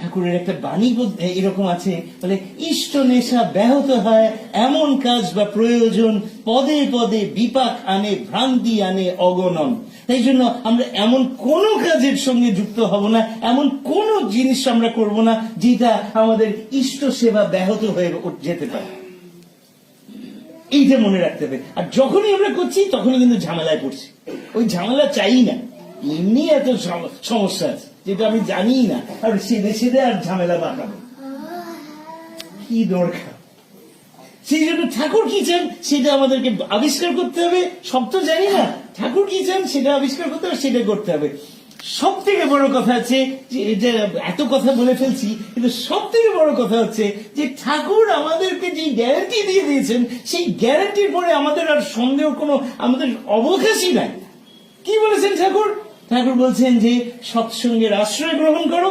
ঠাকুরের একটা বাণী এরকম আছে, বলে ইষ্ট নেশা ব্যাহত হয় এমন কাজ বা প্রয়োজন পদে পদে বিপাক আনে, ভ্রান্তি আনে অগণন। তাই জন্য আমরা এমন কোন কাজের সঙ্গে যুক্ত হব না, এমন কোন জিনিস আমরা করব না যেটা আমাদের ইষ্ট সেবা ব্যাহত হয়ে যেতে পারে। এইটা মনে রাখতে হবে। আর যখনই আমরা করছি তখনই কিন্তু ঝামেলায় পড়ছি। ওই ঝামেলা চাই না, এমনি এত সমস্যা আছে যেটা আমি জানি না, আর সেদে সেদে আর ঝামেলা বাঁকাবো কি দরকার? সেই জন্য ঠাকুর কি চান সেটা আমাদেরকে আবিষ্কার করতে হবে। সব তো জানি না, ঠাকুর কি চান সেটা আবিষ্কার করতে হবে, সেটা করতে হবে। সব থেকে বড় কথা আছে যে এত কথা বলে ফেলছি, কিন্তু সব থেকে বড় কথা হচ্ছে যে ঠাকুর আমাদেরকে যে গ্যারান্টি দিয়ে দিয়েছেন, সেই গ্যারান্টির পরে আমাদের আর সন্দেহ কোনো আমাদের অবকাশই নাই। কি বলেছেন ঠাকুর? ঠাকুর বলছেন যে সৎসঙ্গের আশ্রয় গ্রহণ করো,